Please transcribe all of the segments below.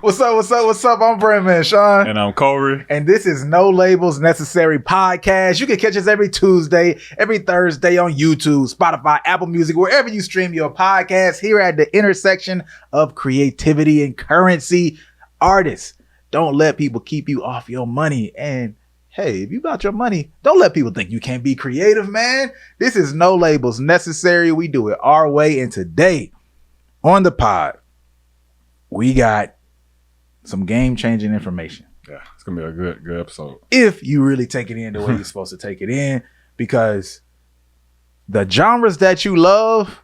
What's up? What's up? What's up? I'm Brandman Sean. And I'm Corey. And this is No Labels Necessary Podcast. You can catch us every Tuesday, every Thursday on YouTube, Spotify, Apple Music, wherever you stream your podcast. Here at the intersection of creativity and currency. Artists, don't let people keep you off your money. And hey, if you got your money, don't let people think you can't be creative, man. This is No Labels Necessary. We do it our way. And today on the pod, we got some game-changing information. Yeah, it's gonna be a good episode. If you really take it in the way you're supposed to take it in, because the genres that you love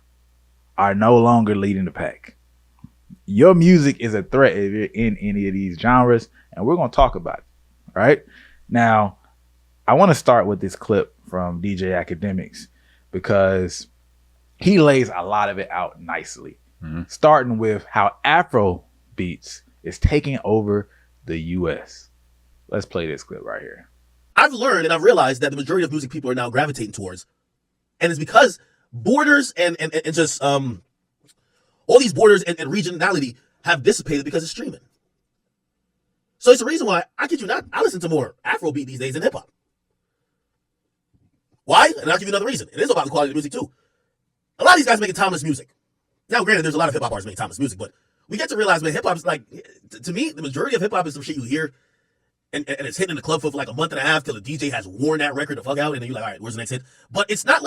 are no longer leading the pack. Your music is a threat if you're in any of these genres, and we're gonna talk about it. Right? Now, I want to start with this clip from DJ Academics because he lays a lot of it out nicely. Starting with how Afrobeats is taking over the US. Let's play this clip right here. I've learned and I've realized that the majority of music people are now gravitating towards, and it's because borders and just all these borders and regionality have dissipated because of streaming. So it's the reason why I kid you not, I listen to more Afrobeat these days than hip hop. Why? And I'll give you another reason. It is about the quality of the music too. A lot of these guys making timeless music. Now, granted, there's a lot of hip hop artists making timeless music, but we get to realize, man, hip hop is like, to me, the majority of hip hop is some shit you hear and it's hitting in the club for like a month and a half till the DJ has worn that record the fuck out, and then you're like, all right, where's the next hit? But it's not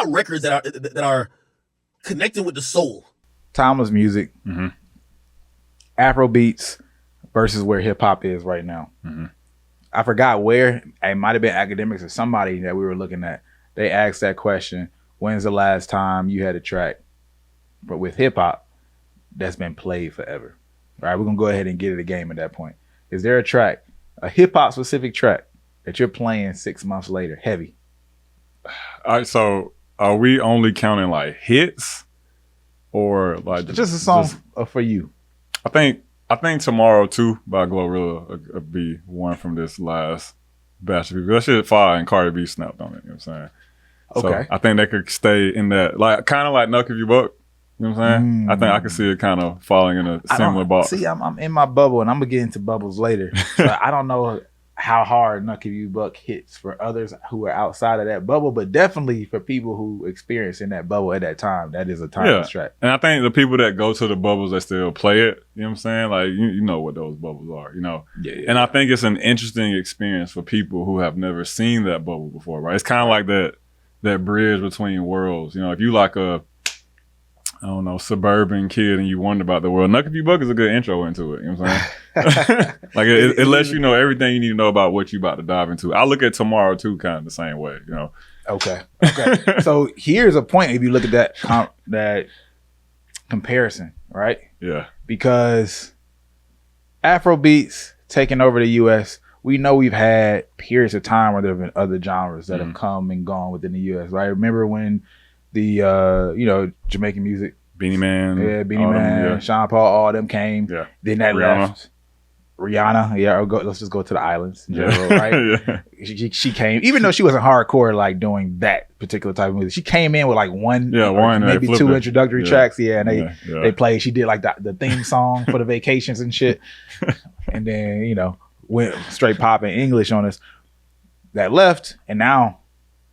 records that are connecting with the soul. Timeless music, Afrobeats versus where hip hop is right now. I forgot where. It might have been Academics or somebody that we were looking at. They asked that question: when's the last time you had a track, but with hip hop, that's been played forever? All right, we're gonna go ahead and get it a game at that point. Is there a track, a hip hop specific track, that you're playing 6 months later, heavy? All right, so are we only counting like hits, or like just a song for you? I think Tomorrow Too by Glorilla would be one from this last batch of people. That shit fire, and Cardi B snapped on it. You know what I'm saying? Okay. So I think they could stay in that, like kind of like Nuck If You Buck. You know what I'm saying? I think I can see it kind of falling in a similar box. See, I'm in my bubble, and I'm gonna get into bubbles later. So I don't know how hard Nuck If You Buck hits for others who are outside of that bubble, but definitely for people who experience in that bubble at that time, that is a timeless track. And I think the people that go to the bubbles that still play it, you know what I'm saying? Like, you know what those bubbles are, you know? Yeah. And I think it's an interesting experience for people who have never seen that bubble before, right? It's kind of like that bridge between worlds. You know, if you like a, I don't know, suburban kid and you wonder about the world, Nuck If You Buck is a good intro into it. You know what I'm saying? Like it lets you know everything you need to know about what you're about to dive into. I look at Tomorrow Too kind of the same way, you know. Okay. So here's a point if you look at that comparison, right? Yeah. Because Afrobeats taking over the US, we know we've had periods of time where there have been other genres that have come and gone within the US, right? Remember when the Jamaican music, Beanie Man, Beanie Man, Sean Paul, all them came. Yeah. Then that left. Rihanna, let's just go to the islands in general, right? She came, even though she wasn't hardcore like doing that particular type of music. She came in with like one, maybe two introductory tracks, and they played. She did like the theme song for the vacations and shit, and then went straight popping English on us. That left, and now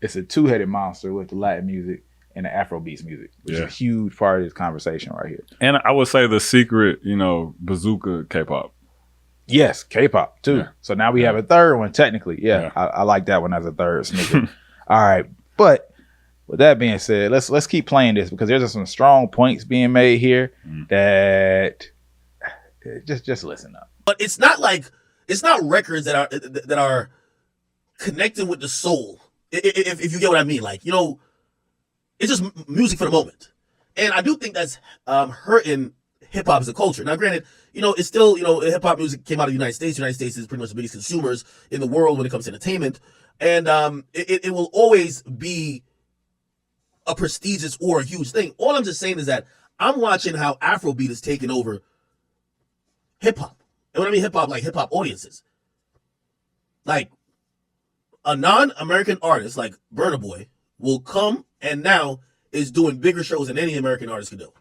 it's a two-headed monster with the Latin music and the Afrobeats music, which is a huge part of this conversation right here. And I would say the secret, bazooka K-pop. Yes, K-pop too. Yeah. So now we have a third one technically. I like that one as a third sneaker. All right, but with that being said, let's keep playing this because there's some strong points being made here that just listen up. But it's not records that are connecting with the soul. If you get what I mean, like it's just music for the moment, and I do think that's hurting hip hop as a culture. Now, granted, it's still, hip hop music came out of the United States. The United States is pretty much the biggest consumers in the world when it comes to entertainment. And it will always be a prestigious or a huge thing. All I'm just saying is that I'm watching how Afrobeat is taking over hip hop. And when I mean hip hop, like hip hop audiences. Like a non-American artist like Burna Boy will come and now is doing bigger shows than any American artist could do.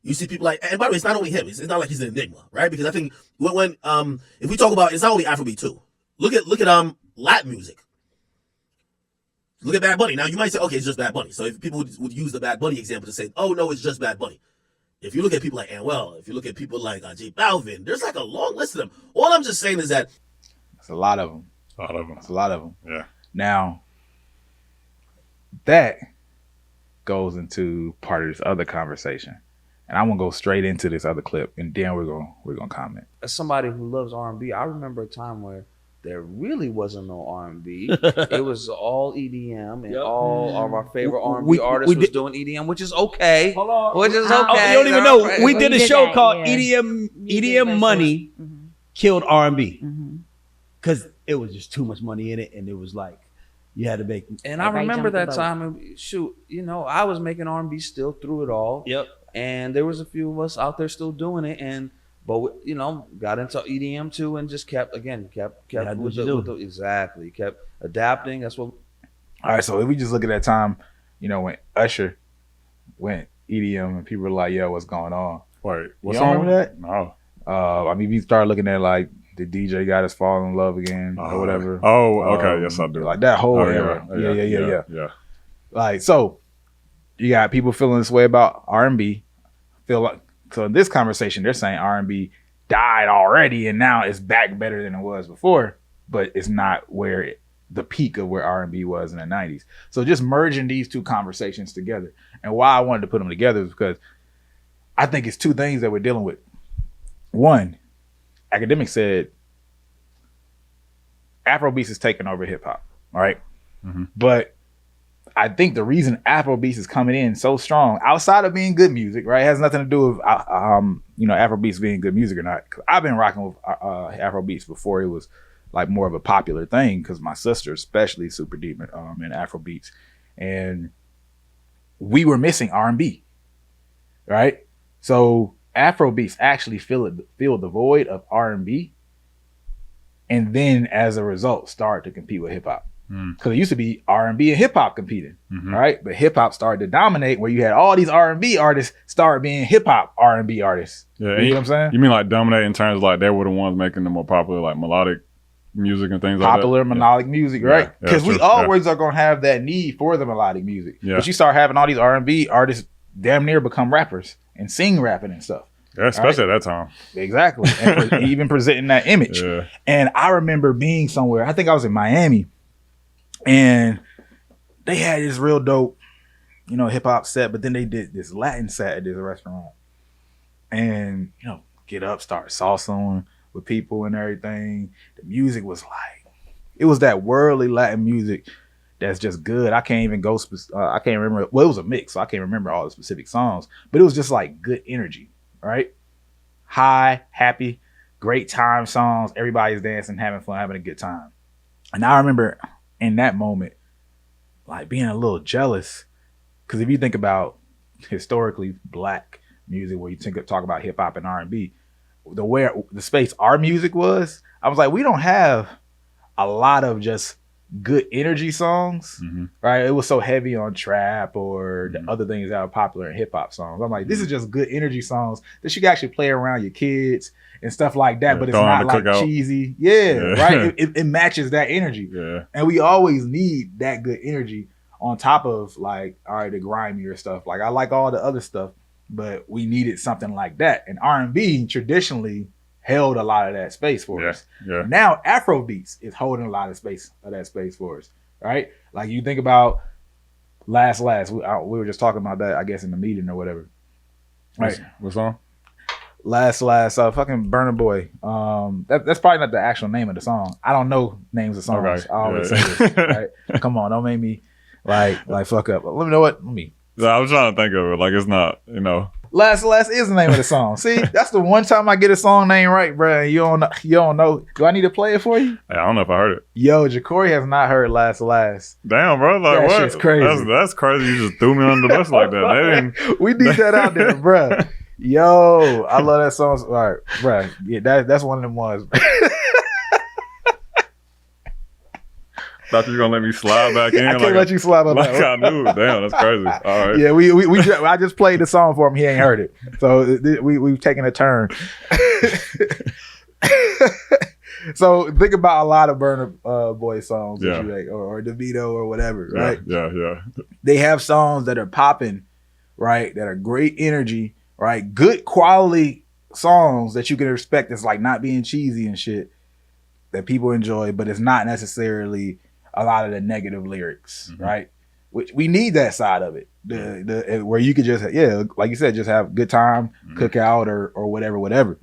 You see people like, and by the way, it's not only him. It's not like he's an enigma, right? Because I think when if we talk about, it's not only Afrobeat too. Look at Latin music. Look at Bad Bunny. Now you might say, okay, it's just Bad Bunny. So if people would use the Bad Bunny example to say, oh no, it's just Bad Bunny. If you look at people like Anuel, if you look at people like J Balvin, there's like a long list of them. All I'm just saying is that it's a lot of them. It's a lot of them. Yeah. Now that goes into part of this other conversation. And I'm gonna go straight into this other clip, and then we're gonna comment. As somebody who loves R&B, I remember a time where there really wasn't no R&B. It was all EDM, and all of our favorite R&B artists was doing EDM, which is okay. Hold on. Which is okay. Oh, you don't even know. Right. We did a show called yeah. EDM Money Killed R&B. Because it was just too much money in it, and it was like, you had to make. And I remember that time, and shoot, I was making R&B still through it all. Yep. And there was a few of us out there still doing it, but got into EDM too, and just kept exactly kept adapting. That's what. All right, so if we just look at that time, when Usher went EDM, and people were like, "Yo, what's going on?" Wait, what You song? remember that? No. We started looking at like the DJ got us fall in love again or whatever. Oh, okay, yes I do. Like that whole Oh, era. Yeah. Like, so you got people feeling this way about R&B. So in this conversation, they're saying R&B died already and now it's back better than it was before, but it's not where the peak of where R&B was in the 90s. So just merging these two conversations together. And why I wanted to put them together is because I think it's two things that we're dealing with. One, academics said Afrobeats is taking over hip hop, all right? But I think the reason Afrobeats is coming in so strong, outside of being good music, right, it has nothing to do with Afrobeats being good music or not. I've been rocking with Afrobeats before it was like more of a popular thing, because my sister especially super deep in Afrobeats, and we were missing R&B, right? So Afrobeats actually fill the void of R&B, and then as a result start to compete with hip hop. Because it used to be R&B and hip hop competing, right? But hip hop started to dominate, where you had all these R&B artists start being hip hop R&B artists. Yeah, you know what I'm saying? You mean like dominate in terms of like they were the ones making the more popular like melodic music and things Popular like that? melodic music, right? Yeah, Because we true. always are gonna have that need for the melodic music. Yeah. But you start having all these R&B artists damn near become rappers and sing rapping and stuff. Yeah, especially at that time. Exactly. And even presenting that image. Yeah. And I remember being somewhere, I think I was in Miami, and they had this real dope, hip hop set, but then they did this Latin set at this restaurant. And, get up, start salsaing with people and everything. The music was like, it was that worldly Latin music that's just good. I can't even go, I can't remember. Well, it was a mix, so I can't remember all the specific songs, but it was just like good energy, right? High, happy, great time songs. Everybody's dancing, having fun, having a good time. And I remember in that moment, like being a little jealous, because if you think about historically black music, where you talk about hip hop and R&B, the space our music was, I was like, we don't have a lot of just good energy songs, right? It was so heavy on trap or the other things that are popular in hip hop songs. I'm like, this is just good energy songs that you can actually play around your kids and stuff like that, but it's not like cheesy. Right? It matches that energy. Yeah. And we always need that good energy on top of like, all right, the grimier stuff. Like I like all the other stuff, but we needed something like that. And R&B traditionally held a lot of that space for us. Yeah. Now Afrobeats is holding a lot of that space for us, right? Like you think about last, we were just talking about that, I guess, in the meeting or whatever. Right. What song? Last, fucking Burna Boy. That's probably not the actual name of the song. I don't know names of songs. Okay. I always say this, right? Come on, don't make me like fuck up. Let me know what. I was trying to think of it. Like it's not, Last is the name of the song. See, that's the one time I get a song name right, bro. You don't know. Do I need to play it for you? I don't know if I heard it. Yo, Jacory has not heard Last. Damn, bro. Like That what? shit's crazy. That's crazy. You just threw me under the bus like that. We need that out there, bro. Yo, I love that song. All right, bro. Yeah, that's one of them ones. Thought you were gonna let me slide back in. I can't let you slide on like that. I knew. Damn, that's crazy. All right. Yeah, I just played the song for him. He ain't heard it, so we've taken a turn. So think about a lot of Burna Boy songs that you like, or DeVito or whatever, right? Yeah. They have songs that are popping, right? That are great energy, right? Good quality songs that you can respect. It's like not being cheesy and shit that people enjoy, but it's not necessarily a lot of the negative lyrics, right? Which we need that side of it, the where you could just like you said, just have a good time, cook out or whatever.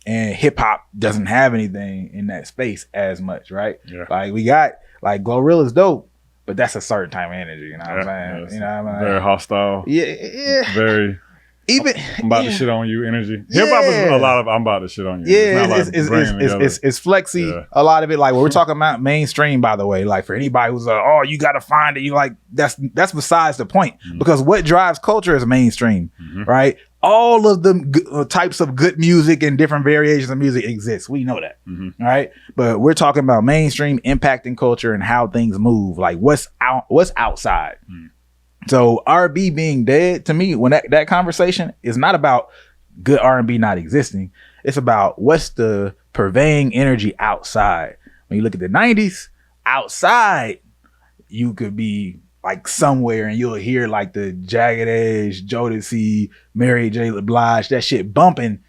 And hip hop doesn't have anything in that space as much, right? Yeah. Like we got like Glorilla's dope, but that's a certain type of energy. You know what I'm saying? You know what I mean? Very hostile. Yeah. Very. Even I'm about to shit on you energy. Hip hop is a lot of I'm about to shit on you. Yeah, it's flexy. Yeah. A lot of it, like when we're talking about mainstream, by the way, like for anybody who's like, oh, you got to find it. You like that's besides the point, because what drives culture is mainstream, right? All of the types of good music and different variations of music exist. We know that, right? But we're talking about mainstream impacting culture and how things move. Like what's outside. So R&B being dead, to me, when that conversation is not about good R&B not existing, it's about what's the purveying energy outside. When you look at the 90s, outside, you could be like somewhere and you'll hear like the Jagged Edge, Jodeci, Mary J. Blige, that shit bumping,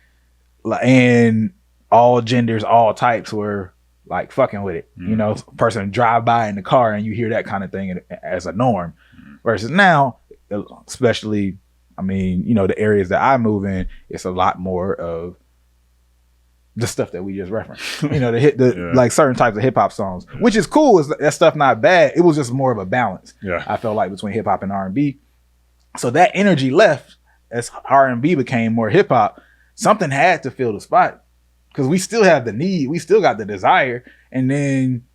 and all genders, all types were like fucking with it. You know, person drive by in the car and you hear that kind of thing as a norm. Versus now, especially, I mean, you know, the areas that I move in, it's a lot more of the stuff that we just referenced. You know, like certain types of hip hop songs, which is cool. Is that stuff not bad? It was just more of a balance. Yeah, I felt like between hip hop and R&B. So that energy left as R&B became more hip hop. Something had to fill the spot because we still have the need, we still got the desire, and then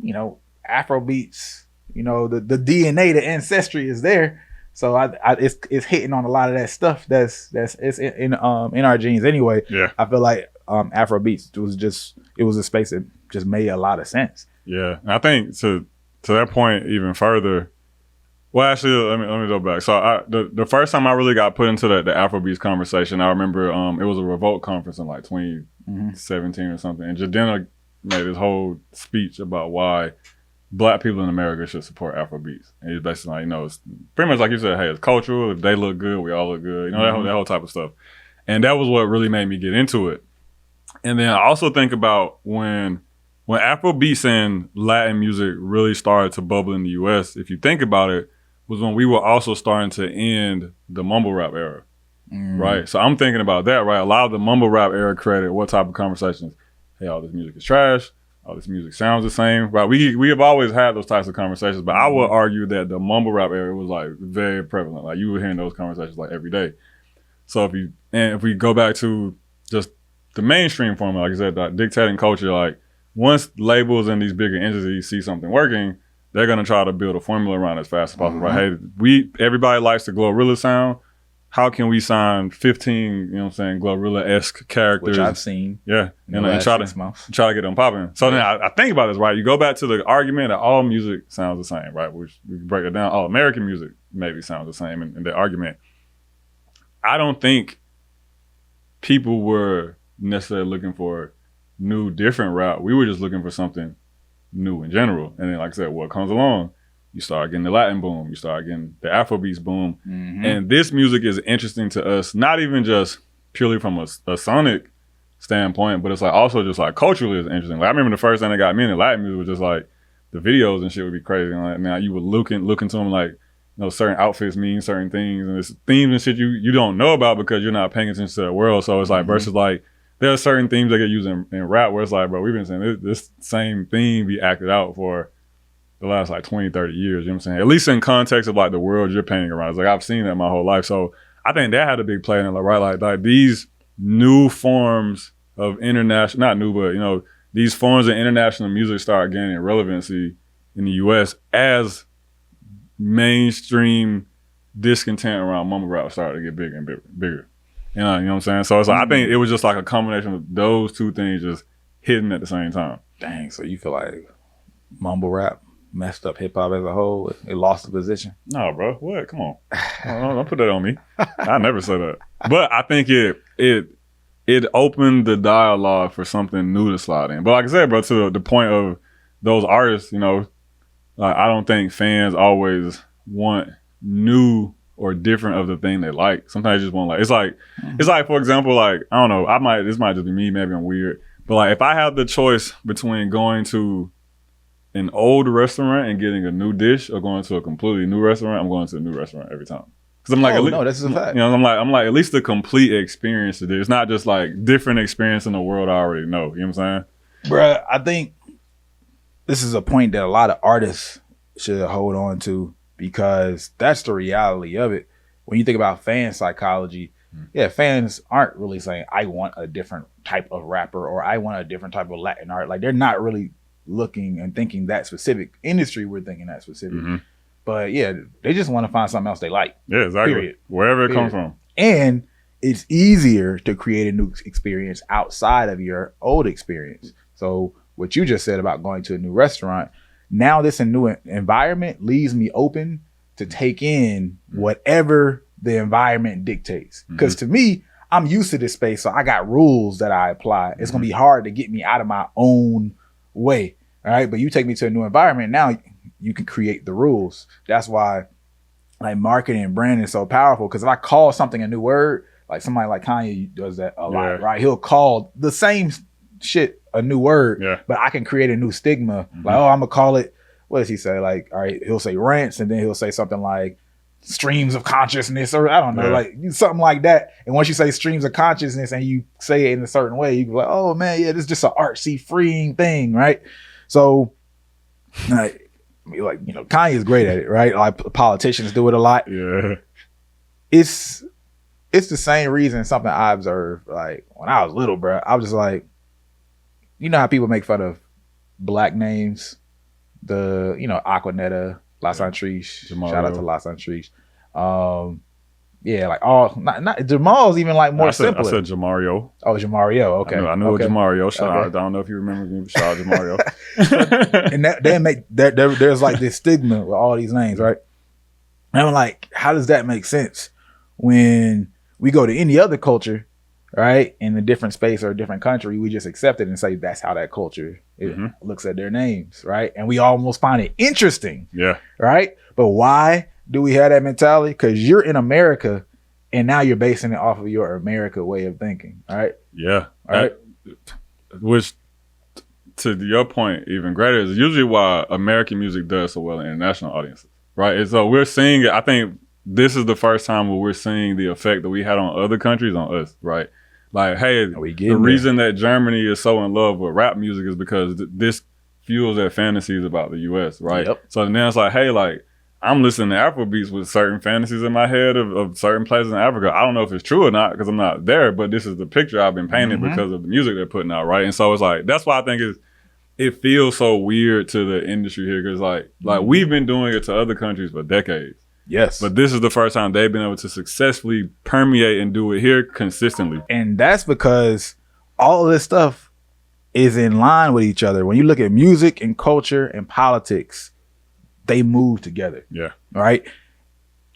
you know, Afrobeats. You know, the DNA, the ancestry is there. So it's hitting on a lot of that stuff that's in our genes anyway. Yeah. I feel like Afrobeats was a space that just made a lot of sense. Yeah. And I think to that point even further, well actually let me go back. So the first time I really got put into the Afrobeats conversation, I remember it was a Revolt conference in like 2017 or something. And Jadena made this whole speech about why Black people in America should support Afrobeats. And he's basically like, you know, it's pretty much like you said, hey, it's cultural. If they look good, we all look good. You know, that whole type of stuff. And that was what really made me get into it. And then I also think about when Afrobeats and Latin music really started to bubble in the US, if you think about it, was when we were also starting to end the mumble rap era, right? So I'm thinking about that, right? A lot of the mumble rap era created what type of conversations? Hey, all this music is trash. All this music sounds the same, right? We have always had those types of conversations, but I would argue that the mumble rap era was like very prevalent. Like you were hearing those conversations like every day. So if we go back to just the mainstream format, like I said, like dictating culture, like once labels and these bigger entities see something working, they're gonna try to build a formula around it as fast as possible. Right? Hey, everybody likes the Glorilla sound. How can we sign 15, you know what I'm saying, Glorilla-esque characters? Which I've seen. Yeah. And try to get them popping. So then I think about this, right? You go back to the argument that all music sounds the same, right? Which we can break it down. All American music maybe sounds the same in the argument. I don't think people were necessarily looking for new, different route. We were just looking for something new in general. And then, like I said, what comes along? You start getting the Latin boom. You start getting the Afrobeats boom. And this music is interesting to us, not even just purely from a sonic standpoint, but it's like also just like culturally it's interesting. Like I remember the first thing that got me into Latin music was just like the videos and shit would be crazy. And like now you would look into them like, you know, certain outfits mean certain things, and it's themes and shit you don't know about because you're not paying attention to the world. So it's like versus like there are certain themes that get used in rap where it's like, bro, we've been saying this same theme be acted out for the last like 20, 30 years, you know what I'm saying? At least in context of like the world you're painting around. It's like I've seen that my whole life. So I think that had a big play in it, like, right? Like these new forms of international, not new, but you know, these forms of international music start gaining relevancy in the US as mainstream discontent around mumble rap started to get bigger and bigger. You know what I'm saying? So it's like, I think it was just like a combination of those two things just hitting at the same time. Dang, so you feel like mumble rap messed up hip hop as a whole? It lost the position. No, bro. What? Come on. Don't put that on me. I never said that. But I think it opened the dialogue for something new to slide in. But like I said, bro, to the point of those artists, you know, like I don't think fans always want new or different of the thing they like. Sometimes they just want it's like for example, like I don't know, this might just be me, maybe I'm weird, but like if I have the choice between going to an old restaurant and getting a new dish or going to a completely new restaurant, I'm going to a new restaurant every time. Because I'm like, no, this is a fact. You know, I'm like, at least the complete experience of it. It's not just like different experience in the world I already know. You know what I'm saying? Bruh, I think this is a point that a lot of artists should hold on to, because that's the reality of it. When you think about fan psychology, yeah, fans aren't really saying, I want a different type of rapper or I want a different type of Latin art. Like they're not really looking and thinking that specific industry. We're thinking that specific. Mm-hmm. But yeah, they just want to find something else they like. Yeah, exactly. Period. Wherever it comes from. And it's easier to create a new experience outside of your old experience. So what you just said about going to a new restaurant, now this new environment leaves me open to take in whatever the environment dictates. Because to me, I'm used to this space, so I got rules that I apply. It's going to be hard to get me out of my own way. All right. But you take me to a new environment, now you can create the rules. That's why like marketing and branding is so powerful. Because if I call something a new word, like somebody like Kanye does that a lot, right? He'll call the same shit a new word, but I can create a new stigma. Like, oh, I'm gonna call it, what does he say? Like, all right, he'll say rants, and then he'll say something like streams of consciousness, or I don't know, like something like that. And once you say streams of consciousness and you say it in a certain way, you go like, oh man, yeah, this is just an artsy freeing thing, right? So like, you know, Kanye is great at it, right? Like politicians do it a lot. Yeah. It's the same reason something I observed, like when I was little, bro. I was just like, you know how people make fun of black names? The, you know, Aquanetta, La Santrice, shout out to La Santrice. Yeah, like all, not Jamal's even like more simpler. I said Jamario. Oh, Jamario, okay. I knew okay. Jamario. Shout out. I don't know if you remember me, shout out Jamario. And that they make there's like this stigma with all these names, right? And I'm like, how does that make sense when we go to any other culture, right, in a different space or a different country, we just accept it and say that's how that culture looks at their names, right? And we almost find it interesting, right? But why do we have that mentality? Because you're in America, and now you're basing it off of your America way of thinking, all right? Yeah, all right. Which, to your point, even greater is usually why American music does so well in international audiences, right? And so we're seeing it. I think this is the first time where we're seeing the effect that we had on other countries on us, right? Like, hey, the reason that Germany is so in love with rap music is because this fuels their fantasies about the U.S., right? Yep. So now it's like, hey, like, I'm listening to Afrobeats with certain fantasies in my head of certain places in Africa. I don't know if it's true or not because I'm not there, but this is the picture I've been painting because of the music they're putting out, right? And so it's like, that's why I think it feels so weird to the industry here because like we've been doing it to other countries for decades. Yes. But this is the first time they've been able to successfully permeate and do it here consistently. And that's because all of this stuff is in line with each other. When you look at music and culture and politics, they move together. Yeah. Right?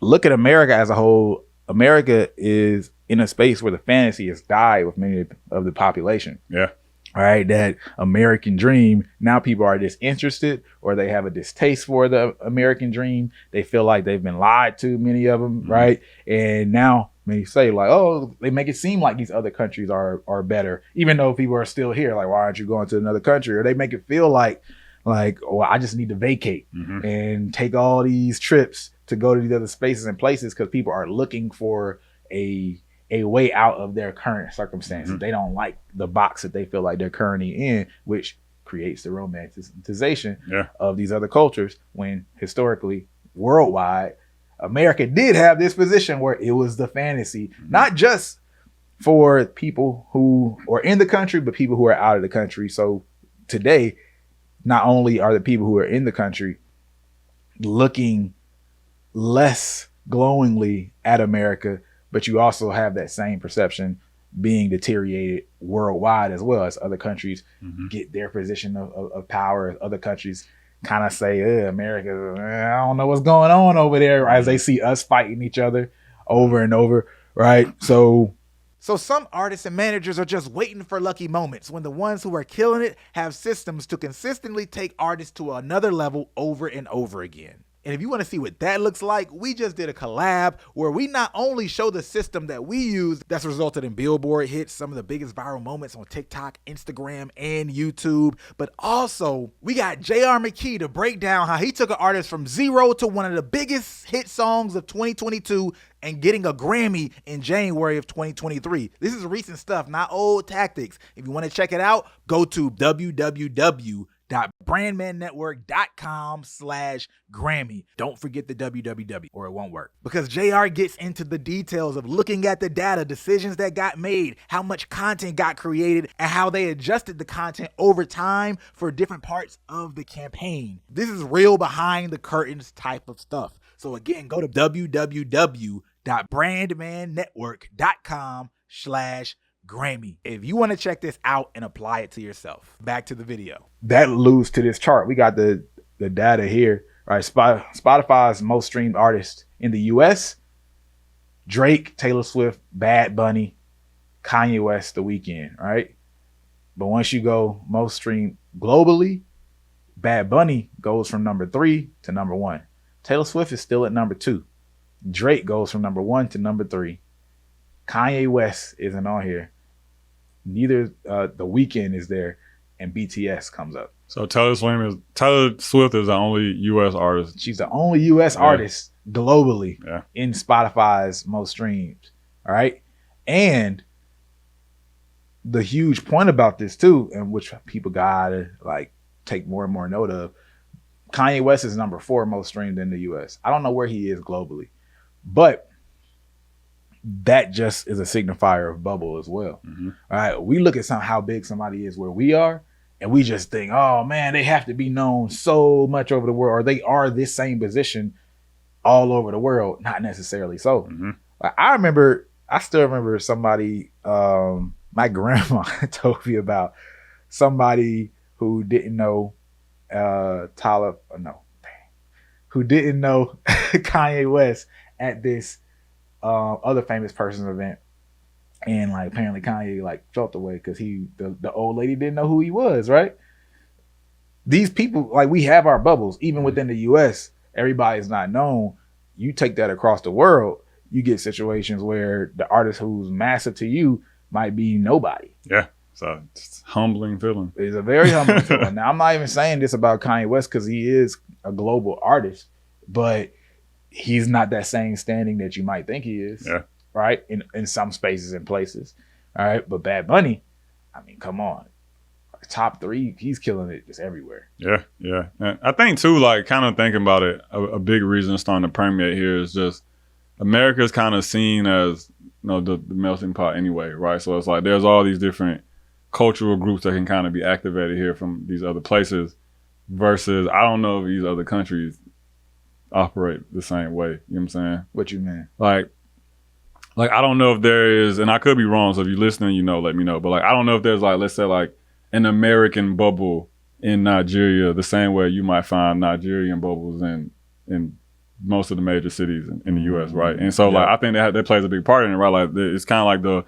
Look at America as a whole. America is in a space where the fantasy has died with many of the population. Yeah. Right? That American dream. Now people are disinterested or they have a distaste for the American dream. They feel like they've been lied to, many of them. Right? And now when you say like, oh, they make it seem like these other countries are better, even though people are still here. Like, why aren't you going to another country? Or they make it feel like, oh, I just need to vacate and take all these trips to go to these other spaces and places because people are looking for a way out of their current circumstances. They don't like the box that they feel like they're currently in, which creates the romanticization of these other cultures when historically, worldwide, America did have this position where it was the fantasy, not just for people who are in the country, but people who are out of the country. So today, not only are the people who are in the country looking less glowingly at America, but you also have that same perception being deteriorated worldwide as well as other countries get their position of power, as other countries kind of say, America, I don't know what's going on over there, as they see us fighting each other over and over, right? So some artists and managers are just waiting for lucky moments when the ones who are killing it have systems to consistently take artists to another level over and over again. And if you want to see what that looks like, we just did a collab where we not only show the system that we use that's resulted in Billboard hits, some of the biggest viral moments on TikTok, Instagram, and YouTube, but also we got J.R. McKee to break down how he took an artist from zero to one of the biggest hit songs of 2022 and getting a Grammy in January of 2023. This is recent stuff, not old tactics. If you want to check it out, go to www.brandmannetwork.com/Grammy. Don't forget the www or it won't work. Because JR gets into the details of looking at the data, decisions that got made, how much content got created, and how they adjusted the content over time for different parts of the campaign. This is real behind the curtains type of stuff. So again, go to www.brandmannetwork.com/Grammy if you want to check this out and apply it to yourself. Back to the video. That alludes to this chart. We got the data here. All right, Spotify's most streamed artist in the US: Drake, Taylor Swift, Bad Bunny, Kanye West, The Weeknd, right? But once you go most streamed globally, Bad Bunny goes from number 3 to number 1. Taylor Swift is still at number 2. Drake goes from number 1 to number 3. Kanye West isn't on here. Neither The Weeknd is there, and BTS comes up. So Taylor Swift is the only U.S. artist. She's the only U.S. artist globally in Spotify's most streams. All right. And the huge point about this too, and which people gotta like take more and more note of, Kanye West is number 4 most streamed in the US. I don't know where he is globally, but that just is a signifier of bubble as well. Mm-hmm. All right. We look at how big somebody is where we are, and we just think, oh man, they have to be known so much over the world, or they are this same position all over the world. Not necessarily so. Mm-hmm. Like, I still remember somebody, my grandma told me about somebody who didn't know who didn't know Kanye West at this other famous person's event, and like apparently Kanye like felt the way because the old lady didn't know who he was, right? These people, like, we have our bubbles even within the US. Everybody's not known. You take that across the world, you get situations where the artist who's massive to you might be nobody. Yeah. So it's a humbling feeling. It's a very humbling feeling. Now, I'm not even saying this about Kanye West because he is a global artist, but he's not that same standing that you might think he is. Yeah. Right? In some spaces and places. All right. But Bad Bunny, I mean, come on. Top 3, he's killing it just everywhere. Yeah. Yeah. And I think too, like, kind of thinking about it, a big reason it's starting to permeate here is just America's kind of seen as, you know, the melting pot anyway, right? So it's like there's all these different cultural groups that can kind of be activated here from these other places versus I don't know if these other countries operate the same way. You know what I'm saying? What you mean? Like I don't know if there is, and I could be wrong, so if you're listening, you know, let me know. But like I don't know if there's like, let's say like an American bubble in Nigeria the same way you might find Nigerian bubbles in most of the major cities in the US, right? And so like I think that plays a big part in it, right? Like it's kind of like the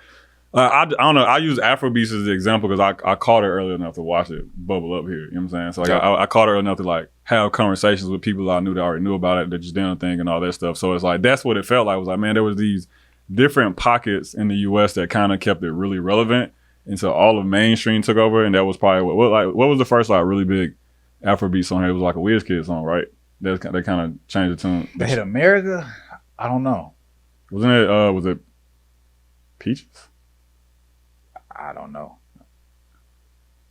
I don't know. I use Afrobeats as the example because I caught it early enough to watch it bubble up here. You know what I'm saying? So like I caught it early enough to like have conversations with people I knew that already knew about it, that just didn't think and all that stuff. So it's like that's what it felt like. It was like, man, there was these different pockets in the US that kind of kept it really relevant, and so all of mainstream took over, and that was probably what was the first like really big Afrobeat song? It was like a Wizkid song, right? That kind of changed the tune. They hit America? I don't know. Wasn't it? Was it Peaches? I don't know.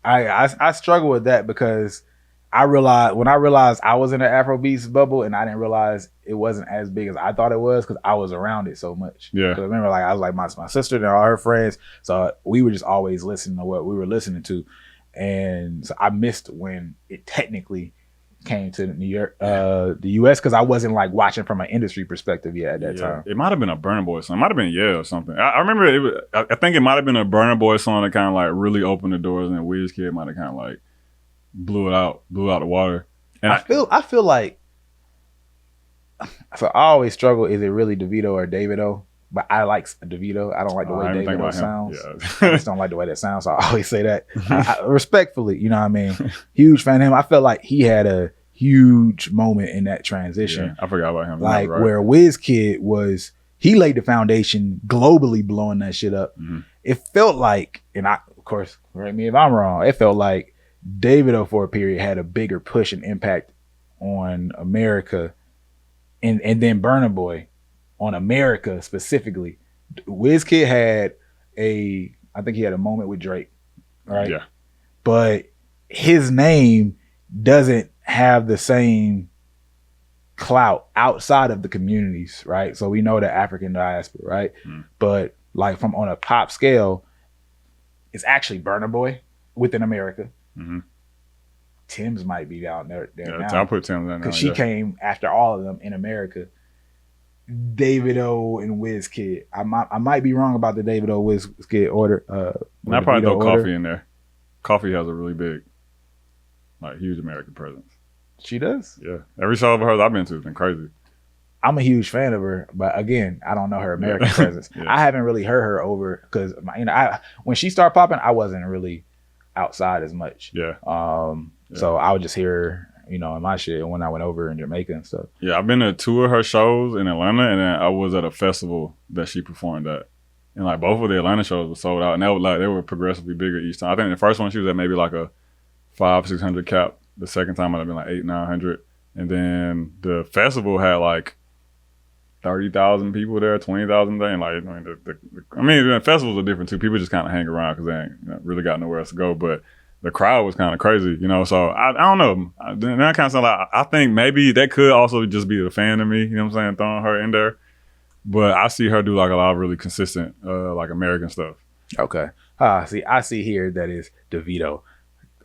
I struggle with that because I realized I was in an Afrobeats bubble, and I didn't realize it wasn't as big as I thought it was because I was around it so much. Yeah. Because I remember, like, I was like my sister and all her friends, so we were just always listening to what we were listening to, and so I missed when it technically came to New York, the US, because I wasn't like watching from an industry perspective yet at that time. It might have been a Burna Boy song. It might have been or something. I remember I think it might have been a Burna Boy song that kind of like really opened the doors, and Wizkid might have kind of like blew it out the water. And I feel like so I always struggle. Is it really DeVito or Davido? But I like DeVito. I don't like the way Davido sounds. Yeah. I just don't like the way that sounds. So I always say that respectfully. You know what I mean? Huge fan of him. I felt like he had a huge moment in that transition. Yeah, I forgot about him. Like right. where WizKid was, he laid the foundation globally, blowing that shit up. Mm-hmm. It felt like, and I, of course, correct me if I'm wrong, it felt like Davido for a period had a bigger push and impact on America, and then Burna Boy on America specifically. WizKid had I think he had a moment with Drake, right? Yeah. But his name doesn't have the same clout outside of the communities, right? So we know the African diaspora, right? But like from on a pop scale, it's actually Burna Boy within America. Mm-hmm. Tim's might be out there now. I'll put Tim's in there because she came after all of them in America. Davido and WizKid. I might be wrong about the Davido WizKid order. I probably throw Coffee in there. Coffee has a really big, like, huge American presence. She does? Yeah. Every show of hers I've been to has been crazy. I'm a huge fan of her, but again, I don't know her American presence. Yeah. I haven't really heard her over because when she started popping, I wasn't really outside as much. Yeah. So I would just hear her, in my shit when I went over in Jamaica and stuff. Yeah, I've been to 2 of her shows in Atlanta, and then I was at a festival that she performed at. And like both of the Atlanta shows were sold out, and they were progressively bigger each time. I think the first one she was at maybe like a 500-600 cap. The second time might have been like 800-900, and then the festival had like 30,000 people there, 20,000 there, and like the festivals are different too. People just kind of hang around because they ain't really got nowhere else to go, but the crowd was kind of crazy, So I don't know. That kind of sound like I think maybe that could also just be a fan of me. You know what I'm saying? Throwing her in there, but I see her do like a lot of really consistent, like American stuff. Okay. I see here that is DeVito.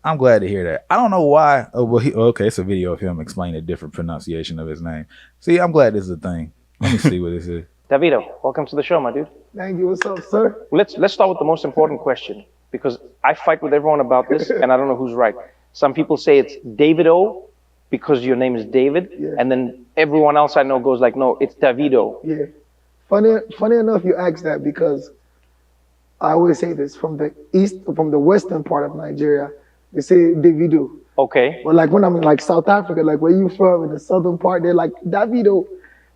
I'm glad to hear that. I don't know why. Okay, it's a video of him explaining a different pronunciation of his name. See, I'm glad this is a thing. Let me see what this is. Davido, welcome to the show, my dude. Thank you. What's up, sir? Let's start with the most important question, because I fight with everyone about this, and I don't know who's right. Some people say it's Davido because your name is David, and then everyone else I know goes like, no, it's Davido. Yeah. Funny enough, you asked that because I always say this from the western part of Nigeria, they say Davido. Okay. But like when I'm in like South Africa, like where you from in the southern part, they're like Davido.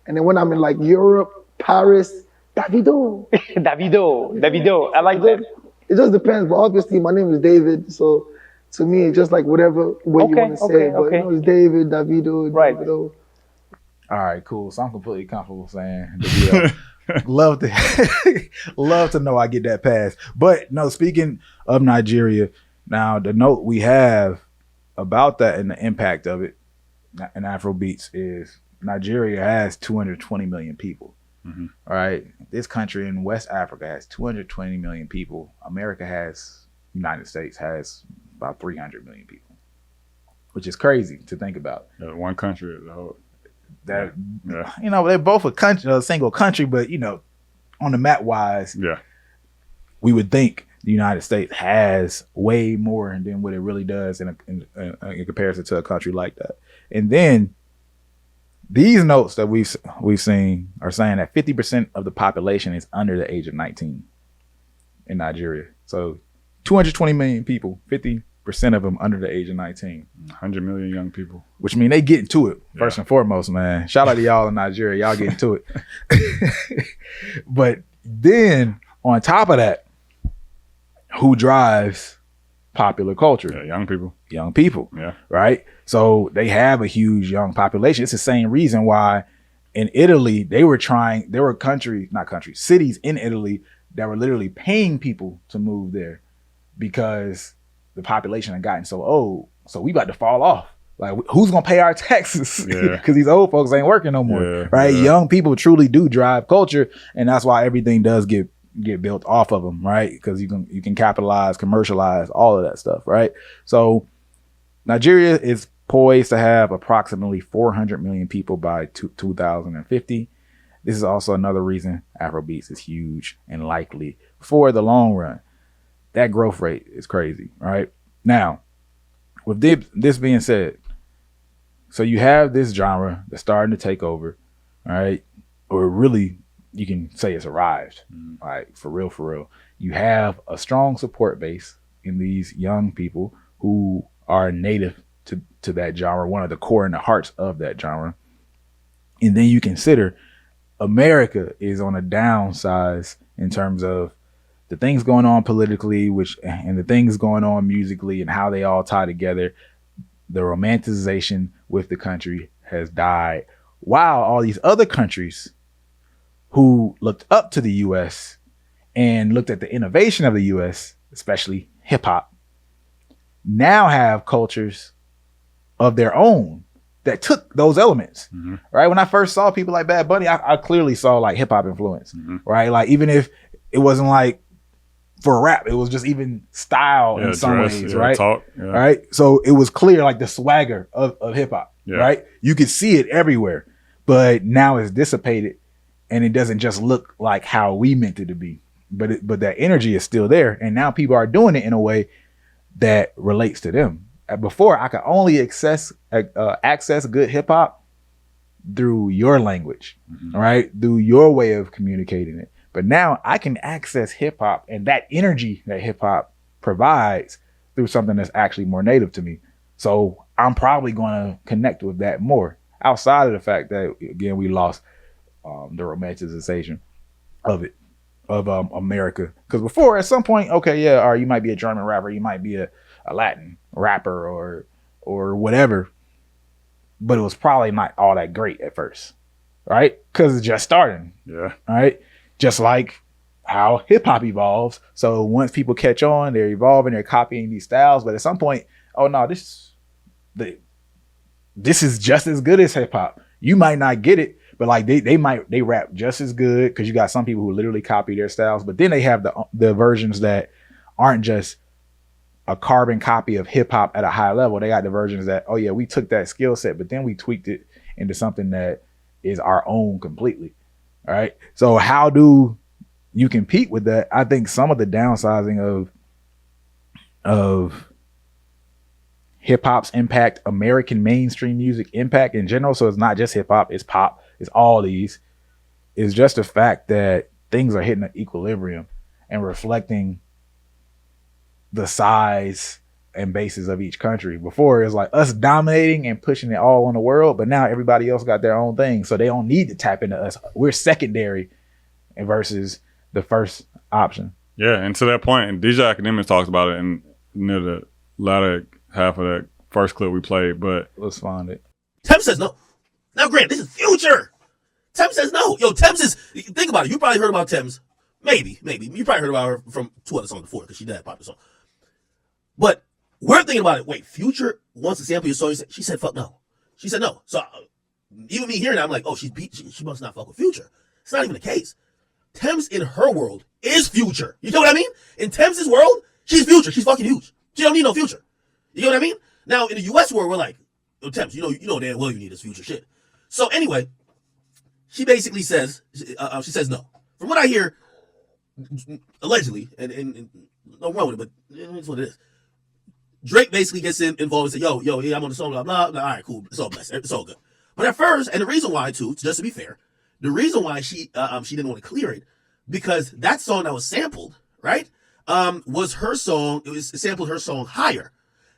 And then when I'm in like Europe, Paris, Davido. Davido. I like that. It just depends, but obviously my name is David, so to me it's just like whatever way you want to say it. But it's David, Davido, right. Davido. All right, cool. So I'm completely comfortable saying DeVito. love to know I get that pass. But no, speaking of Nigeria, now the note we have about that and the impact of it in Afrobeats is Nigeria has 220 million people. Mm-hmm. All right. This country in West Africa has 220 million people. United States has about 300 million people, which is crazy to think about. Yeah, one country as a whole. They're both a single country, but on the map wise, we would think the United States has way more than what it really does in comparison to a country like that. And then these notes that we've seen are saying that 50% of the population is under the age of 19 in Nigeria. So 220 million people, 50% of them under the age of 19. 100 million young people. Which mean they get into it first and foremost, man. Shout out to y'all in Nigeria. Y'all get into it. But then on top of that, who drives popular culture? Yeah, young people. Young people. Yeah. Right? So they have a huge young population. It's the same reason why in Italy, there were cities in Italy that were literally paying people to move there because the population had gotten so old. So we about to fall off. Like, who's going to pay our taxes? Because these old folks ain't working no more. Right? Yeah. Young people truly do drive culture. And that's why everything does get built off of them, right? Because you can capitalize, commercialize, all of that stuff, right? So Nigeria is poised to have approximately 400 million people by 2050. This is also another reason Afrobeats is huge and likely for the long run. That growth rate is crazy, right? Now, with this being said, So you have this genre that's starting to take over, right? Or really, you can say it's arrived, like for real. You have a strong support base in these young people who are native to that genre, one of the core and the hearts of that genre. And then you consider America is on a downsize in terms of the things going on politically, and the things going on musically and how they all tie together. The romanticization with the country has died, while all these other countries who looked up to the US and looked at the innovation of the US, especially hip hop, now have cultures of their own that took those elements, right? When I first saw people like Bad Bunny, I clearly saw like hip hop influence, right? Like even if it wasn't like for rap, it was just even style in some ways, right? Talk, right? So it was clear like the swagger of hip hop, right? You could see it everywhere, but now it's dissipated and it doesn't just look like how we meant it to be, but that energy is still there. And now people are doing it in a way that relates to them. Before, I could only access good hip hop through your language, right? Through your way of communicating it. But now I can access hip hop and that energy that hip hop provides through something that's actually more native to me. So I'm probably going to connect with that more, outside of the fact that, again, we lost the romanticization of it, of America. Because before, at some point, okay, yeah, or you might be a German rapper, you might be a Latin rapper or whatever, but it was probably not all that great at first, right? Because it's just starting, right? Just like how hip hop evolves. So once people catch on, they're evolving, they're copying these styles, but at some point, oh no, this is just as good as hip hop. You might not get it, but like they rap just as good, because you got some people who literally copy their styles, but then they have the versions that aren't just a carbon copy of hip hop at a high level. They got the versions that, oh yeah, we took that skill set, but then we tweaked it into something that is our own completely. All right. So how do you compete with that? I think some of the downsizing of hip hop's impact, American mainstream music impact in general. So it's not just hip hop, it's pop, it's all these, is just the fact that things are hitting an equilibrium and reflecting the size and bases of each country. Before, it was like us dominating and pushing it all on the world, but now everybody else got their own thing, so they don't need to tap into us. We're secondary versus the first option. Yeah, and to that point, and DJ Academics talks about it in near the latter half of that first clip we played, but let's find it. Thames says no. Now, Grant, this is Future. Thames says no. Yo, Thames is, think about it. You probably heard about Thames. Maybe. You probably heard about her from 2 other songs before, because she did that popular song. But we're thinking about it. Wait, Future wants to sample your song. She said, fuck no. She said no. So even me hearing that, I'm like, oh, she must not fuck with Future. It's not even the case. Thames in her world is Future. You know what I mean? In Thames' world, she's Future. She's fucking huge. She don't need no Future. You know what I mean? Now, in the US world, we're like, oh, Thames, you know damn well you need this Future shit. So anyway, she basically says, she says no. From what I hear, allegedly, and no wrong with it, but it's what it is. Drake basically gets involved and says, yo, yeah, I'm on the song, blah, blah, blah. All right, cool. It's all blessed. It's all good. But at first, and the reason why, too, just to be fair, the reason why she didn't want to clear it, because that song that was sampled, right, was her song. It sampled her song Higher.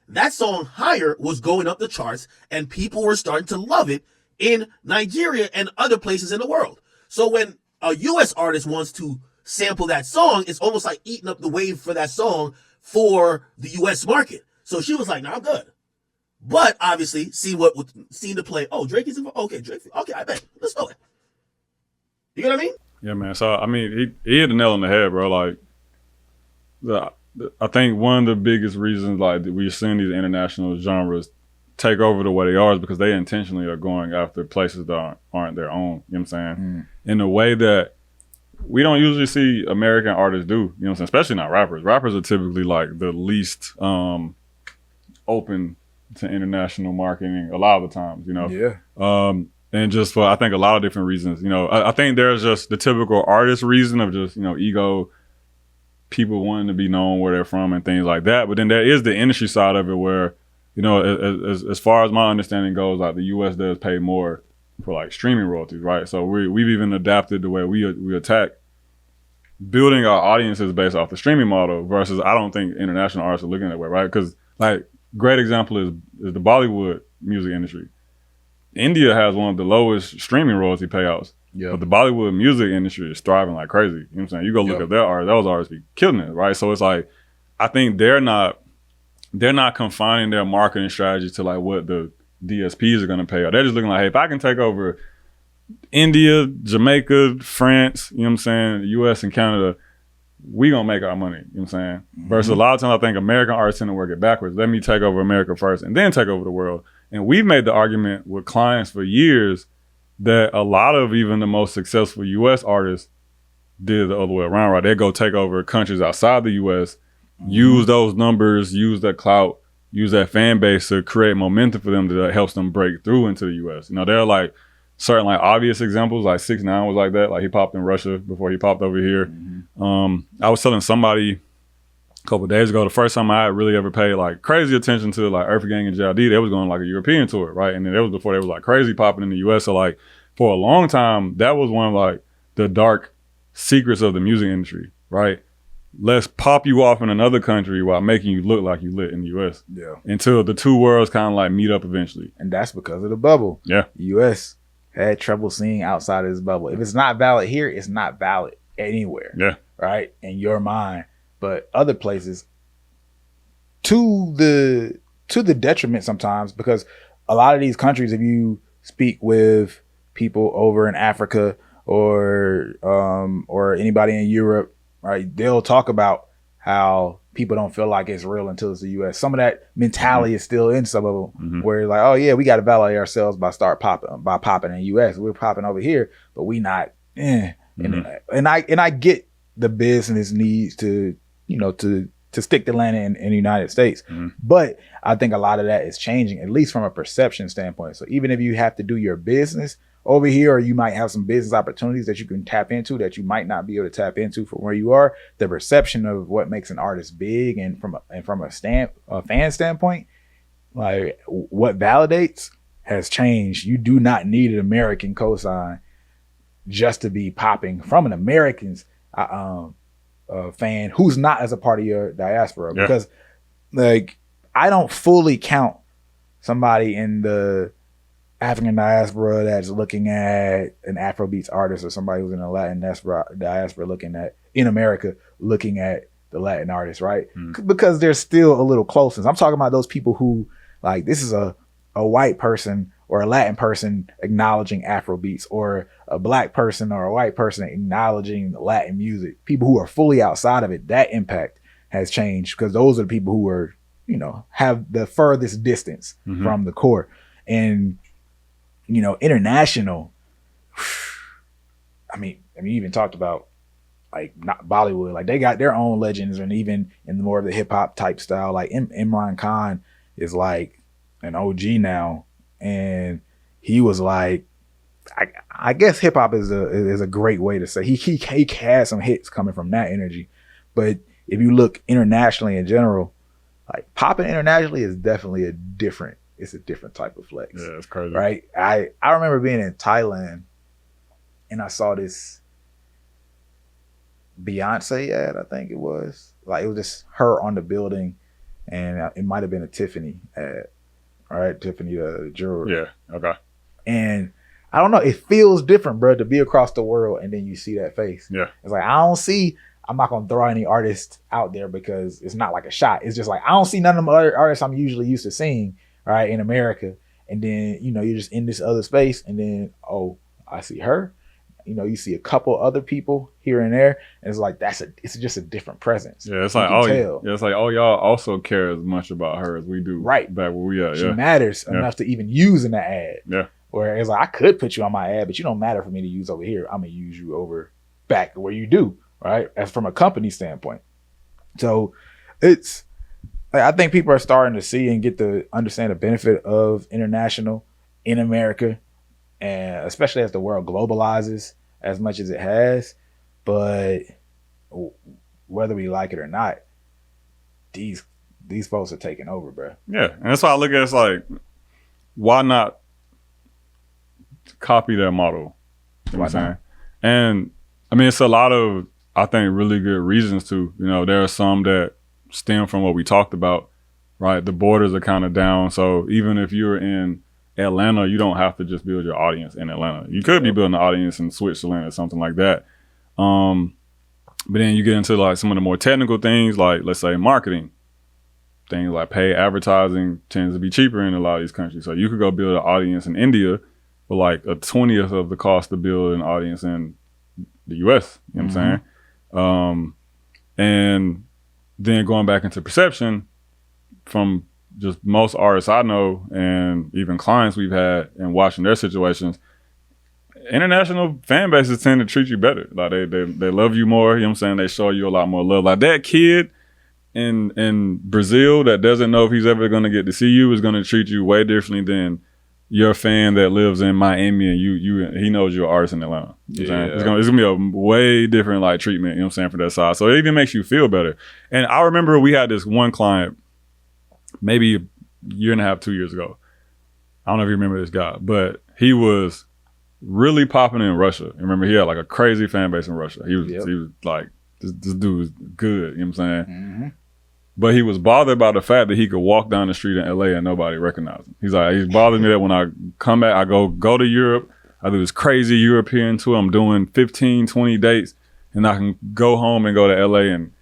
That song Higher was going up the charts, and people were starting to love it in Nigeria and other places in the world. So when a U.S. artist wants to sample that song, it's almost like eating up the wave for that song for the U.S. market. So she was like, "No, I'm good." But obviously, see the play. Oh, Drake is involved. Okay, Drake. Okay, I bet. Let's go. You know what I mean? Yeah, man. So I mean, he hit the nail on the head, bro. Like, I think one of the biggest reasons like that we're seeing these international genres take over the way they are is because they intentionally are going after places that aren't their own. You know what I'm saying? In a way that we don't usually see American artists do. You know what I'm saying? Especially not rappers. Rappers are typically like the least open to international marketing a lot of the times, you know? Yeah. And just for, I think, a lot of different reasons. You know, I think there's just the typical artist reason of just, you know, ego, people wanting to be known where they're from and things like that. But then there is the industry side of it where you know, as far as my understanding goes, like the U.S. does pay more for like streaming royalties, right? So we've even adapted the way we attack building our audiences based off the streaming model versus I don't think international artists are looking that way, right? Because like great example is the Bollywood music industry. India has one of the lowest streaming royalty payouts. Yeah. But the Bollywood music industry is thriving like crazy. You know what I'm saying? You go look at their art, those artists be killing it, right? So it's like, I think they're not confining their marketing strategy to like what the DSPs are gonna pay. They're just looking like, hey, if I can take over India, Jamaica, France, you know what I'm saying, the US and Canada, we gonna make our money, you know what I'm saying? Versus a lot of times I think American artists tend to work it backwards. Let me take over America first and then take over the world. And we've made the argument with clients for years that a lot of even the most successful US artists did the other way around, right? They go take over countries outside the US, use those numbers, use that clout, use that fan base to create momentum for them that helps them break through into the US. You know, there are like certain like obvious examples, like 6ix9ine was like that. Like he popped in Russia before he popped over here. I was telling somebody a couple of days ago, the first time I really ever paid like crazy attention to like Earth Gang and JLD, they was going like a European tour, right? And then that was before they was like crazy popping in the US. So like for a long time, that was one of like the dark secrets of the music industry, right? Let's pop you off in another country while making you look like you lit in the US. Yeah. Until the two worlds kind of like meet up eventually. And that's because of the bubble. Yeah. The US had trouble seeing outside of this bubble. If it's not valid here, it's not valid anywhere. Yeah. Right? In your mind. But other places, to the detriment sometimes, because a lot of these countries, if you speak with people over in Africa or anybody in Europe, right, they'll talk about how people don't feel like it's real until it's the US. Some of that mentality is still in some of them, where it's like, oh yeah, we got to validate ourselves by popping in US. We're popping over here, but we not. And I get the business needs to, you know, to stick the landing in the United States. But I think a lot of that is changing, at least from a perception standpoint. So even if you have to do your business over here, or you might have some business opportunities that you can tap into that you might not be able to tap into from where you are, the perception of what makes an artist big and from a fan standpoint, like what validates has changed. You do not need an American cosign just to be popping from an American's fan who's not as a part of your diaspora. Because like I don't fully count somebody in the African diaspora that's looking at an Afrobeats artist, or somebody who's in a Latin diaspora looking at, in America, looking at the Latin artist, right? Because there's still a little closeness. I'm talking about those people who, like, this is a white person or a Latin person acknowledging Afrobeats, or a black person or a white person acknowledging Latin music. People who are fully outside of it, that impact has changed, because those are the people who are, you know, have the furthest distance from the core. And you know, international, I mean, you even talked about like not Bollywood, like they got their own legends, and even in more of the hip hop type style, like Imran Khan is like an OG now, and he was like, I guess hip hop is a great way to say he has some hits coming from that energy, but if you look internationally in general, like popping internationally is definitely it's a different type of flex. Yeah, it's crazy. Right? I remember being in Thailand and I saw this Beyonce ad, I think it was. Like it was just her on the building, and it might have been a Tiffany ad. All right, Tiffany the jeweler. Yeah, okay. And I don't know, it feels different, bro, to be across the world and then you see that face. Yeah. It's like I'm not gonna throw any artists out there because it's not like a shot. It's just like I don't see none of them other artists I'm usually used to seeing, right, in America. And then, you know, you're just in this other space, and then, oh, I see her. You know, you see a couple other people here and there, and it's like it's just a different presence. Yeah, it's like y'all also care as much about her as we do. Right. Back where we at. She matters enough to even use in the ad. Yeah. Where it's like I could put you on my ad, but you don't matter for me to use over here. I'm gonna use you over back where you do, right? As from a company standpoint. So it's I think people are starting to see and get to understand the benefit of international in America, and especially as the world globalizes as much as it has. But whether we like it or not, these these folks are taking over, bro. Yeah, and that's why I look at it, it's like, why not copy that model? You know what I'm saying? And I mean, it's a lot of, I think, really good reasons to. You know, there are some that stem from what we talked about, right? The borders are kind of down. So even if you're in Atlanta, you don't have to just build your audience in Atlanta. You could be building an audience in Switzerland or something like that. But then you get into like some of the more technical things, like let's say marketing. Things like paid advertising tends to be cheaper in a lot of these countries. So you could go build an audience in India for like a 20th of the cost to build an audience in the US. You know what I'm saying? And then going back into perception, from just most artists I know and even clients we've had and watching their situations, international fan bases tend to treat you better. Like they love you more, you know what I'm saying? They show you a lot more love. Like that kid in Brazil that doesn't know if he's ever going to get to see you is going to treat you way differently than your fan that lives in Miami and he knows you're an artist in Atlanta. You know what I'm saying? It's gonna be a way different like treatment, you know what I'm saying, for that side. So it even makes you feel better. And I remember we had this one client maybe a year and a half, 2 years ago. I don't know if you remember this guy, but he was really popping in Russia. Remember, he had like a crazy fan base in Russia. He was like, this dude was good, you know what I'm saying? But he was bothered by the fact that he could walk down the street in LA and nobody recognized him. He's like, he's bothered me that when I come back, I go to Europe, I do this crazy European tour. I'm doing 15, 20 dates, and I can go home and go to LA and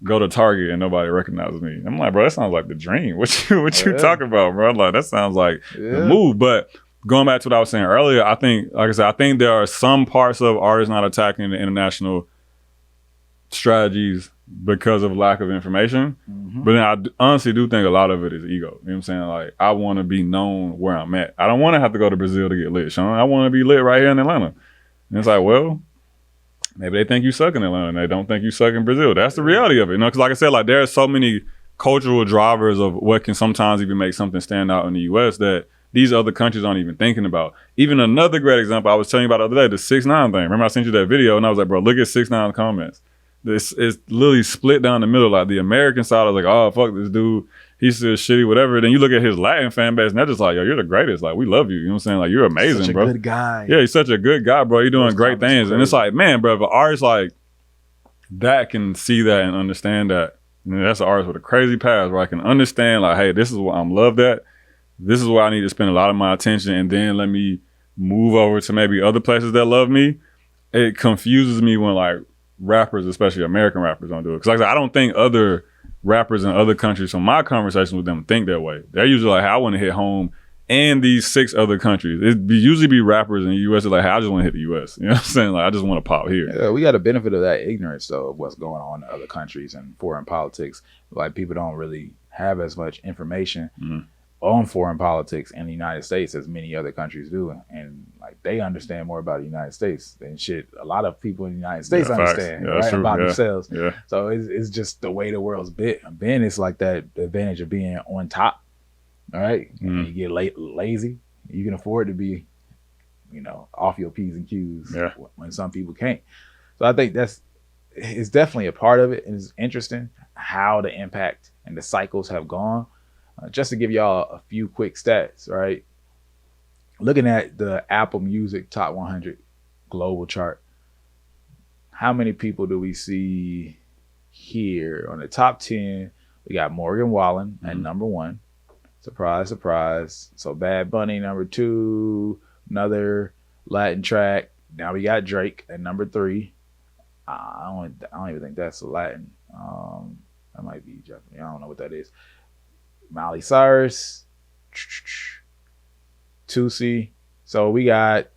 go to Target and nobody recognizes me. I'm like, bro, that sounds like the dream. What you talking about, bro? Like, that sounds like the move. But going back to what I was saying earlier, I think, like I said, I think there are some parts of artists not attacking the international strategies because of lack of information. But then I honestly do think a lot of it is ego. You know what I'm saying? Like, I want to be known where I'm at. I don't want to have to go to Brazil to get lit, Sean. I want to be lit right here in Atlanta. And it's like, well, maybe they think you suck in Atlanta and they don't think you suck in Brazil. That's the reality of it. You know, because like I said, like, there are so many cultural drivers of what can sometimes even make something stand out in the US that these other countries aren't even thinking about. Even another great example I was telling you about the other day, the 6ix9ine thing. Remember I sent you that video and I was like, bro, look at 6ix9ine's comments. This is literally split down the middle. Like, the American side, I was like, oh, fuck this dude. He's still shitty, whatever. Then you look at his Latin fan base and they're just like, yo, you're the greatest. Like, we love you. You know what I'm saying? Like, you're amazing, bro. Such a good guy. Yeah, he's such a good guy, bro. You're doing great things. And it's like, man, bro, if an artist like that can see that and understand that, and that's an artist with a crazy past where I can understand, like, hey, this is what I'm loved at. This is where I need to spend a lot of my attention, and then let me move over to maybe other places that love me. It confuses me when, like, rappers, especially American rappers, don't do it. Because like I said, I don't think other rappers in other countries, from my conversation with them, think that way. They're usually like, hey, I want to hit home and these 6 other countries. It'd usually be rappers in the US that like, hey, I just want to hit the US. You know what I'm saying? Like, I just want to pop here. Yeah, we got a benefit of that ignorance, though, of what's going on in other countries and foreign politics. Like, people don't really have as much information on foreign politics in the United States as many other countries do. And like, they understand more about the United States than shit a lot of people in the United States understand about themselves. So it's just the way the world's been. It's like that advantage of being on top. All right. And you get lazy. You can afford to be, you know, off your P's and Q's when some people can't. So I think it's definitely a part of it. And it's interesting how the impact and the cycles have gone. Just to give y'all a few quick stats, right? Looking at the Apple Music Top 100 global chart, how many people do we see here? On the top 10, we got Morgan Wallen at number 1. Surprise, surprise. So Bad Bunny, number 2, another Latin track. Now we got Drake at number 3. I don't even think that's Latin. That might be Japanese. I don't know what that is. Miley Cyrus, Tusi. So we got,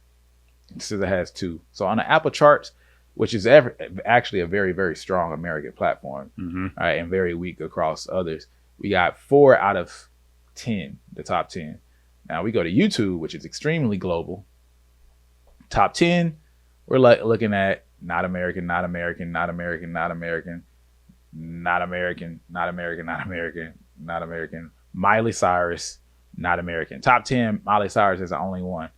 SZA has 2. So on the Apple charts, which is actually a very, very strong American platform, right, and very weak across others, we got 4 out of 10, the top 10. Now we go to YouTube, which is extremely global. Top 10, we're looking at not American, not American, not American, not American, not American, not American, not American, not American. Miley Cyrus, not American. Top 10, Miley Cyrus is the only one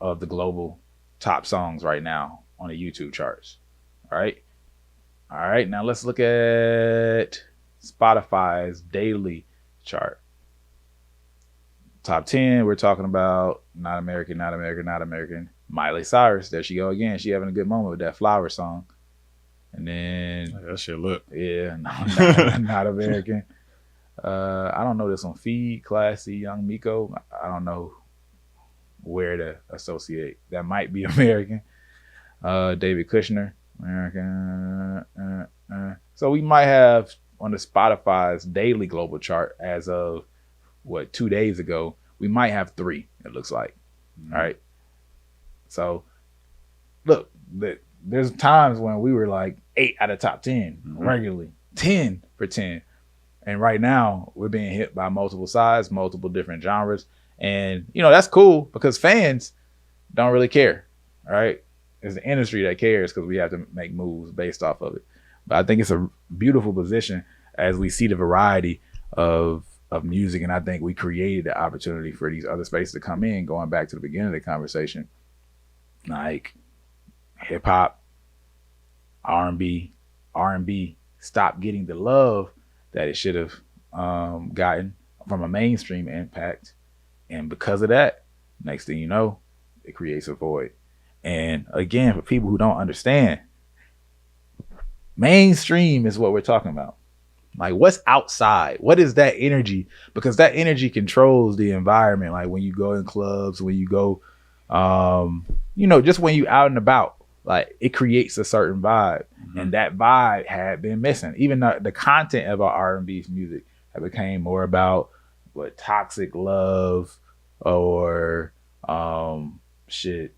of the global top songs right now on the YouTube charts. All right. Now let's look at Spotify's daily chart. Top 10, we're talking about not American. Miley Cyrus, there she go again. She having a good moment with that Flower song. And then That shit lit. yeah, not American. I don't know this one. Feed, Classy, Young Miko. I don't know where to associate. That might be American. David Kushner, American. So we might have on the Spotify's daily global chart as of 2 days ago, we might have 3, it looks like. All right. So look, there's times when we were like 8 out of top 10 regularly, 10 for 10. And right now we're being hit by multiple sides, multiple different genres. And, you know, that's cool because fans don't really care. All right. It's the industry that cares because we have to make moves based off of it. But I think it's a beautiful position as we see the variety of music. And I think we created the opportunity for these other spaces to come in, going back to the beginning of the conversation. Like hip hop, R&B stopped getting the love that it should have gotten from a mainstream impact. And because of that, next thing you know, it creates a void. And again, for people who don't understand, mainstream is what we're talking about. Like what's outside? What is that energy? Because that energy controls the environment. Like when you go in clubs, when you go, you know, just when you out and about, like it creates a certain vibe. And that vibe had been missing. Even the content of our R&B music had became more about what toxic love or shit.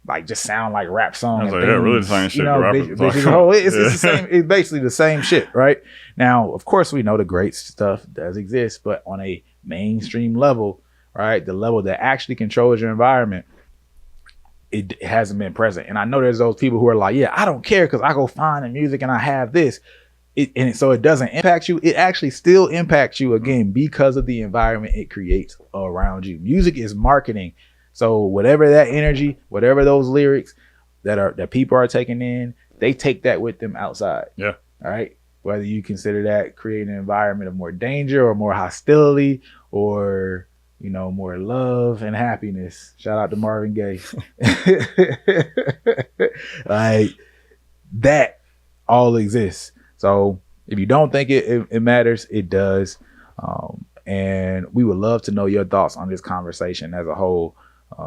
Like just sound like rap songs. Like, yeah, really the same shit. You know, it's the same. It's basically the same shit, right? Now, of course, we know the great stuff does exist, but on a mainstream level, right, the level that actually controls your environment, it hasn't been present. And I know there's those people who are like, yeah, I don't care because I go find the music and I have this. So it doesn't impact you. It actually still impacts you again because of the environment it creates around you. Music is marketing. So whatever that energy, whatever those lyrics that people are taking in, they take that with them outside. Yeah. All right. Whether you consider that creating an environment of more danger or more hostility or, you know, more love and happiness. Shout out to Marvin Gaye. Like that all exists. So if you don't think it matters, it does. And we would love to know your thoughts on this conversation as a whole.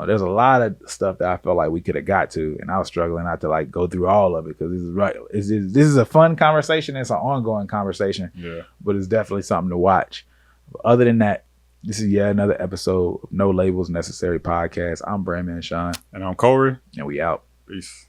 There's a lot of stuff that I felt like we could have got to, and I was struggling not to like go through all of it because this is right. This is a fun conversation. It's an ongoing conversation, but it's definitely something to watch. But other than that, this is yet another episode of No Labels Necessary podcast. I'm Brandman Sean, and I'm Corey, and we out. Peace.